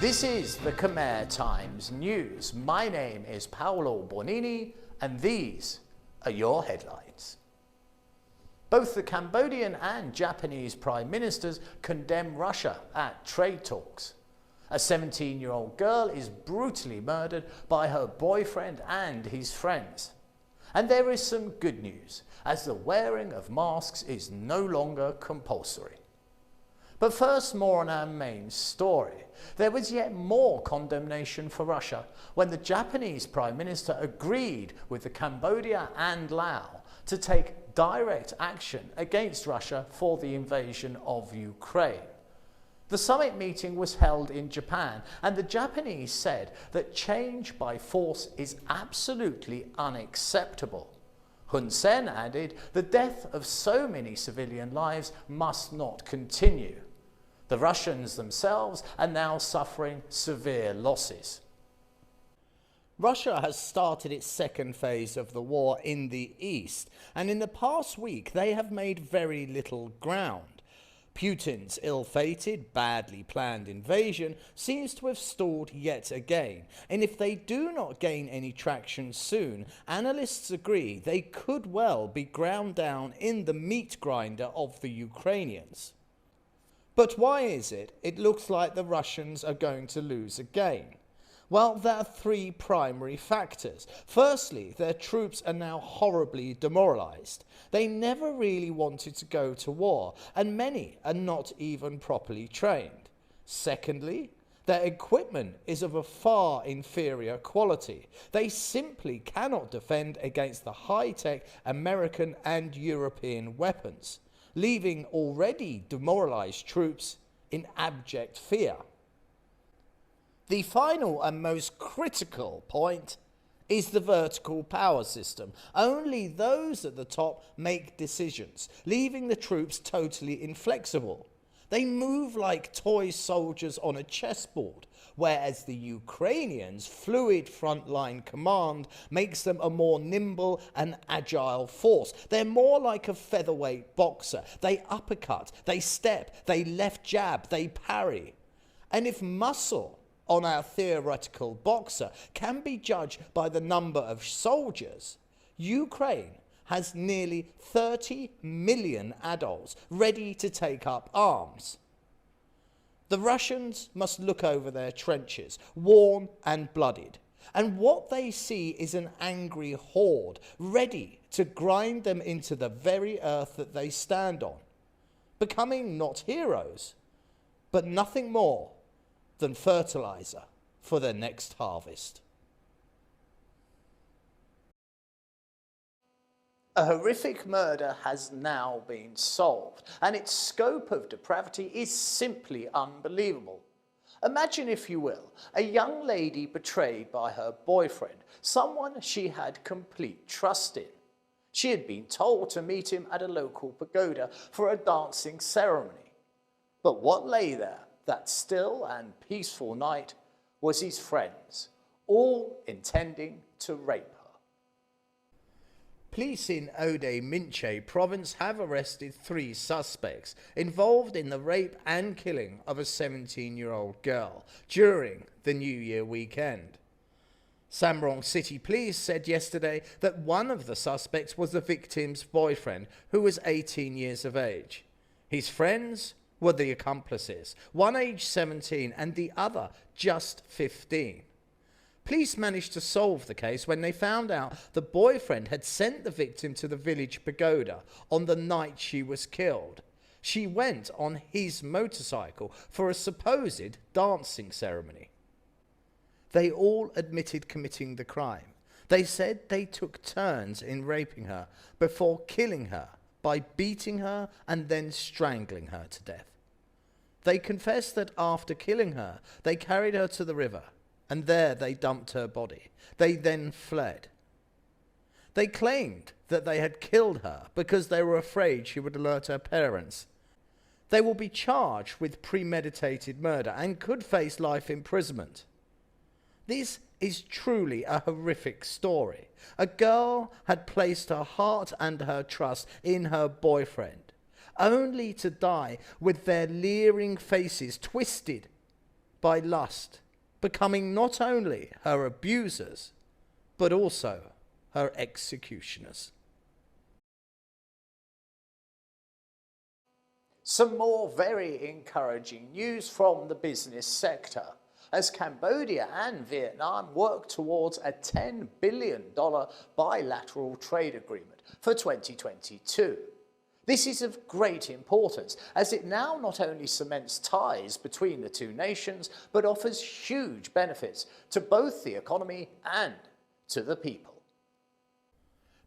This is the Khmer Times News. My name is Paolo Bornini, and these are your headlines. Both the Cambodian and Japanese prime ministers condemn Russia at trade talks. A 17-year-old girl is brutally murdered by her boyfriend and his friends. And there is some good news, as the wearing of masks is no longer compulsory. But first, more on our main story. There was yet more condemnation for Russia when the Japanese Prime Minister agreed with the Cambodia and Laos to take direct action against Russia for the invasion of Ukraine. The summit meeting was held in Japan, and the Japanese said that change by force is absolutely unacceptable. Hun Sen added, the death of so many civilian lives must not continue. The Russians themselves are now suffering severe losses. Russia has started its second phase of the war in the east, and in the past week they have made very little ground. Putin's ill-fated, badly planned invasion seems to have stalled yet again, and if they do not gain any traction soon, analysts agree they could well be ground down in the meat grinder of the Ukrainians. But why is it looks like the Russians are going to lose again? Well, there are three primary factors. Firstly, their troops are now horribly demoralized. They never really wanted to go to war, and many are not even properly trained. Secondly, their equipment is of a far inferior quality. They simply cannot defend against the high-tech American and European weapons, leaving already demoralized troops in abject fear. The final and most critical point is the vertical power system. Only those at the top make decisions, leaving the troops totally inflexible. They move like toy soldiers on a chessboard, whereas the Ukrainians' fluid frontline command makes them a more nimble and agile force. They're more like a featherweight boxer. They uppercut, they step, they left jab, they parry. And if muscle on our theoretical boxer can be judged by the number of soldiers, Ukraine has nearly 30 million adults ready to take up arms. The Russians must look over their trenches, worn and bloodied, and what they see is an angry horde ready to grind them into the very earth that they stand on, becoming not heroes, but nothing more than fertilizer for their next harvest. A horrific murder has now been solved, and its scope of depravity is simply unbelievable. Imagine, if you will, a young lady betrayed by her boyfriend, someone she had complete trust in. She had been told to meet him at a local pagoda for a dancing ceremony. But what lay there that still and peaceful night was his friends, all intending to rape her. Police in Ode Minche province have arrested 3 suspects involved in the rape and killing of a 17-year-old girl during the New Year weekend. Samrong City Police said yesterday that one of the suspects was the victim's boyfriend, who was 18 years of age. His friends were the accomplices, one aged 17 and the other just 15. Police managed to solve the case when they found out the boyfriend had sent the victim to the village pagoda on the night she was killed. She went on his motorcycle for a supposed dancing ceremony. They all admitted committing the crime. They said they took turns in raping her before killing her by beating her and then strangling her to death. They confessed that after killing her, they carried her to the river, and there they dumped her body. They then fled. They claimed that they had killed her because they were afraid she would alert her parents. They will be charged with premeditated murder and could face life imprisonment. This is truly a horrific story. A girl had placed her heart and her trust in her boyfriend, only to die with their leering faces twisted by lust, becoming not only her abusers, but also her executioners. Some more very encouraging news from the business sector, as Cambodia and Vietnam work towards a $10 billion bilateral trade agreement for 2022. This is of great importance, as it now not only cements ties between the two nations, but offers huge benefits to both the economy and to the people.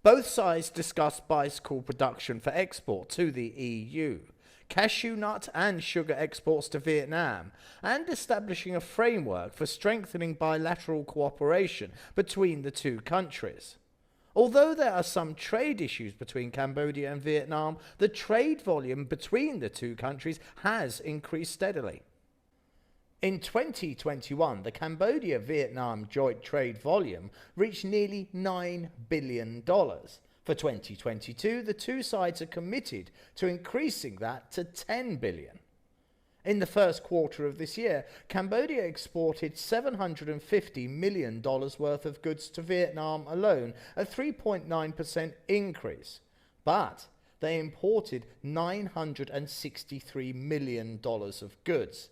Both sides discussed bicycle production for export to the EU, cashew nut and sugar exports to Vietnam, and establishing a framework for strengthening bilateral cooperation between the two countries. Although there are some trade issues between Cambodia and Vietnam, the trade volume between the two countries has increased steadily. In 2021, the Cambodia-Vietnam joint trade volume reached nearly $9 billion. For 2022, the two sides are committed to increasing that to $10 billion. In the first quarter of this year, Cambodia exported $750 million worth of goods to Vietnam alone, a 3.9% increase. But they imported $963 million of goods,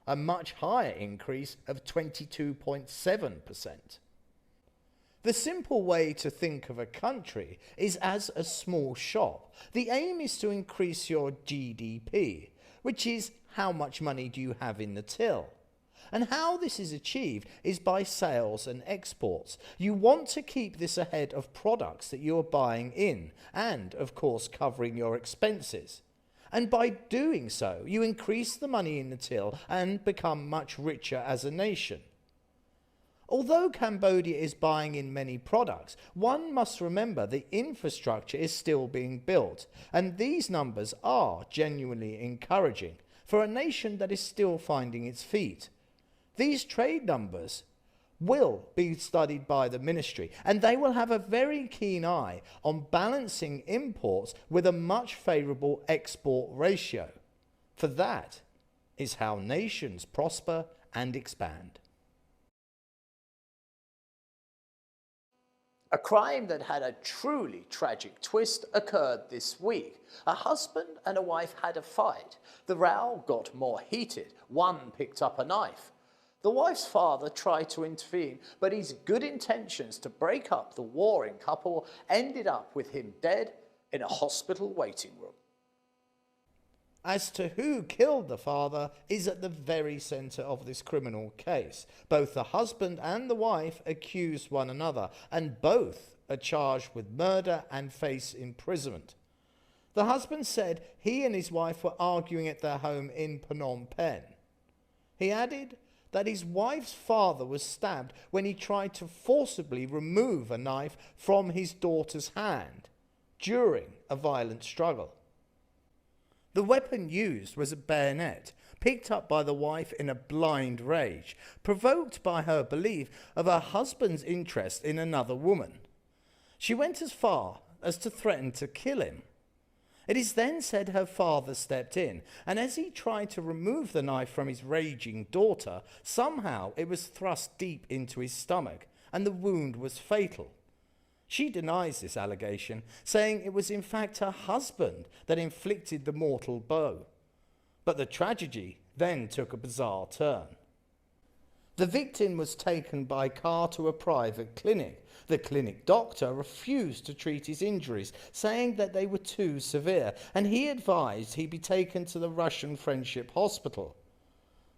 a much higher increase of 22.7%. The simple way to think of a country is as a small shop. The aim is to increase your GDP, which is how much money do you have in the till. And how this is achieved is by sales and exports. You want to keep this ahead of products that you are buying in, and of course covering your expenses. And by doing so, you increase the money in the till and become much richer as a nation. Although Cambodia is buying in many products, one must remember the infrastructure is still being built, and these numbers are genuinely encouraging for a nation that is still finding its feet. These trade numbers will be studied by the ministry, and they will have a very keen eye on balancing imports with a much favourable export ratio. For that is how nations prosper and expand. A crime that had a truly tragic twist occurred this week. A husband and a wife had a fight. The row got more heated. One picked up a knife. The wife's father tried to intervene, but his good intentions to break up the warring couple ended up with him dead in a hospital waiting room. As to who killed the father is at the very centre of this criminal case. Both the husband and the wife accuse one another, and both are charged with murder and face imprisonment. The husband said he and his wife were arguing at their home in Phnom Penh. He added that his wife's father was stabbed when he tried to forcibly remove a knife from his daughter's hand during a violent struggle. The weapon used was a bayonet, picked up by the wife in a blind rage, provoked by her belief of her husband's interest in another woman. She went as far as to threaten to kill him. It is then said her father stepped in, and as he tried to remove the knife from his raging daughter, somehow it was thrust deep into his stomach, and the wound was fatal. She denies this allegation, saying it was in fact her husband that inflicted the mortal blow. But the tragedy then took a bizarre turn. The victim was taken by car to a private clinic. The clinic doctor refused to treat his injuries, saying that they were too severe, and he advised he be taken to the Russian Friendship Hospital.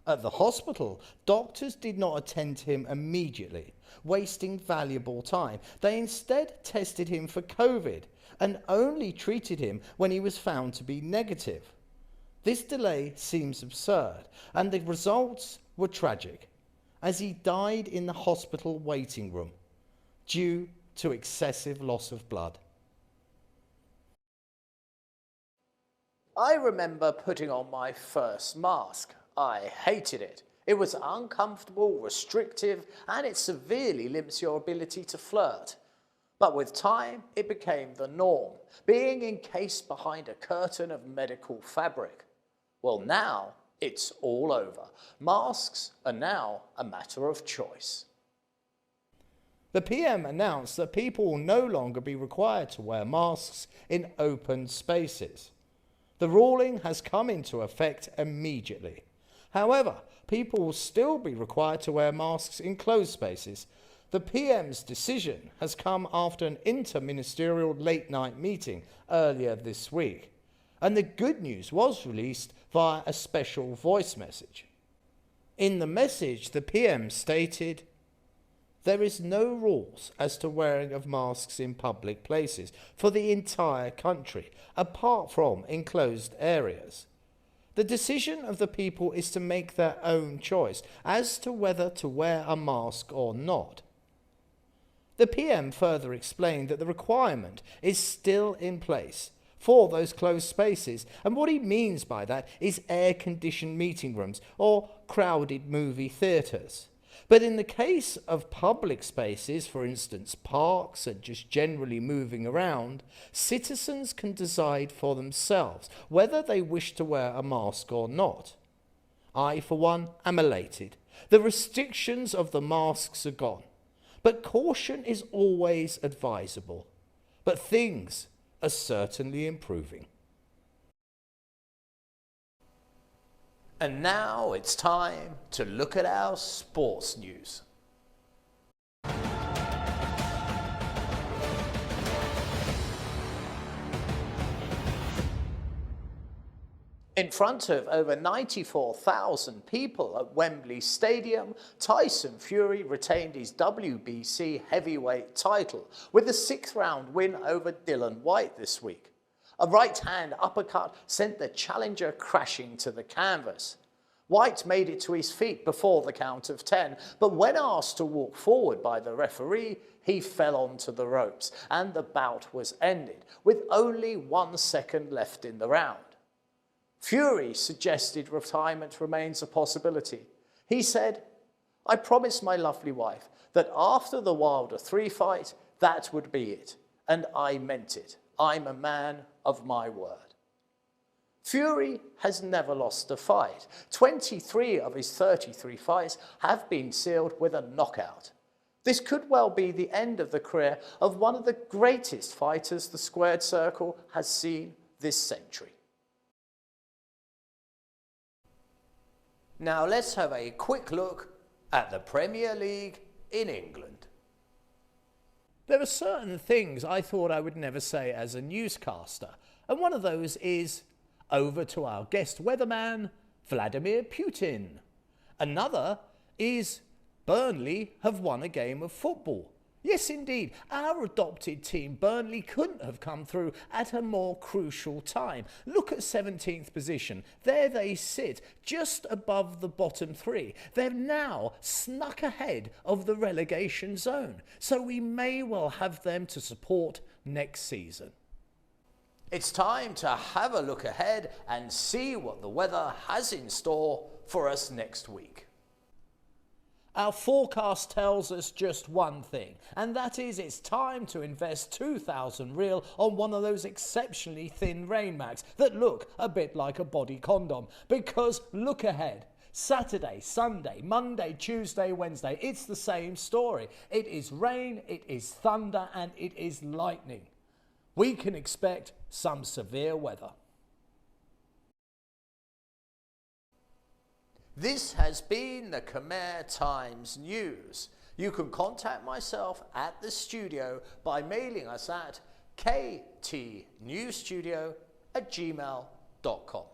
At the hospital, doctors did not attend to him immediately, wasting valuable time. They instead tested him for COVID and only treated him when he was found to be negative. This delay seems absurd, and the results were tragic, as he died in the hospital waiting room due to excessive loss of blood. I remember putting on my first mask. I hated it. It was uncomfortable, restrictive, and it severely limits your ability to flirt. But with time, it became the norm, being encased behind a curtain of medical fabric. Well, now It's all over. Masks are now a matter of choice. The PM announced that people will no longer be required to wear masks in open spaces. The ruling has come into effect immediately. However, people will still be required to wear masks in closed spaces. The PM's decision has come after an interministerial late-night meeting earlier this week, and the good news was released via a special voice message. In the message, the PM stated, "There is no rules as to wearing of masks in public places for the entire country, apart from enclosed areas. The decision of the people is to make their own choice as to whether to wear a mask or not." The PM further explained that the requirement is still in place for those closed spaces, and what he means by that is air-conditioned meeting rooms or crowded movie theatres. But in the case of public spaces, for instance parks and just generally moving around, citizens can decide for themselves whether they wish to wear a mask or not. I, for one, am elated. The restrictions of the masks are gone. But caution is always advisable. But things are certainly improving. And now it's time to look at our sports news. In front of over 94,000 people at Wembley Stadium, Tyson Fury retained his WBC heavyweight title with a 6th round win over Dillian Whyte this week. A right-hand uppercut sent the challenger crashing to the canvas. Whyte made it to his feet before the count of 10, but when asked to walk forward by the referee, he fell onto the ropes and the bout was ended with only 1 second left in the round. Fury suggested retirement remains a possibility. He said, "I promised my lovely wife that after the Wilder 3 fight, that would be it, and I meant it. I'm a man of my word." Fury has never lost a fight. 23 of his 33 fights have been sealed with a knockout. This could well be the end of the career of one of the greatest fighters the squared circle has seen this century. Now let's have a quick look at the Premier League in England. There are certain things I thought I would never say as a newscaster, and one of those is over to our guest weatherman, Vladimir Putin. Another is Burnley have won a game of football. Yes, indeed, our adopted team, Burnley, couldn't have come through at a more crucial time. Look at 17th position. There they sit, just above the bottom 3. They've now snuck ahead of the relegation zone, so we may well have them to support next season. It's time to have a look ahead and see what the weather has in store for us next week. Our forecast tells us just one thing, and that is it's time to invest 2,000 real on one of those exceptionally thin rain mats that look a bit like a body condom. Because look ahead. Saturday, Sunday, Monday, Tuesday, Wednesday, it's the same story. It is rain, it is thunder, and it is lightning. We can expect some severe weather. This has been the Khmer Times News. You can contact myself at the studio by mailing us at ktnewsstudio@gmail.com.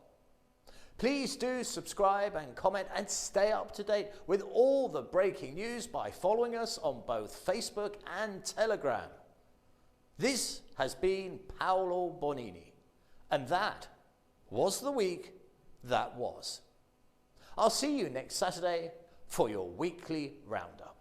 Please do subscribe and comment and stay up to date with all the breaking news by following us on both Facebook and Telegram. This has been Paolo Bonini, and that was the week that was. I'll see you next Saturday for your weekly roundup.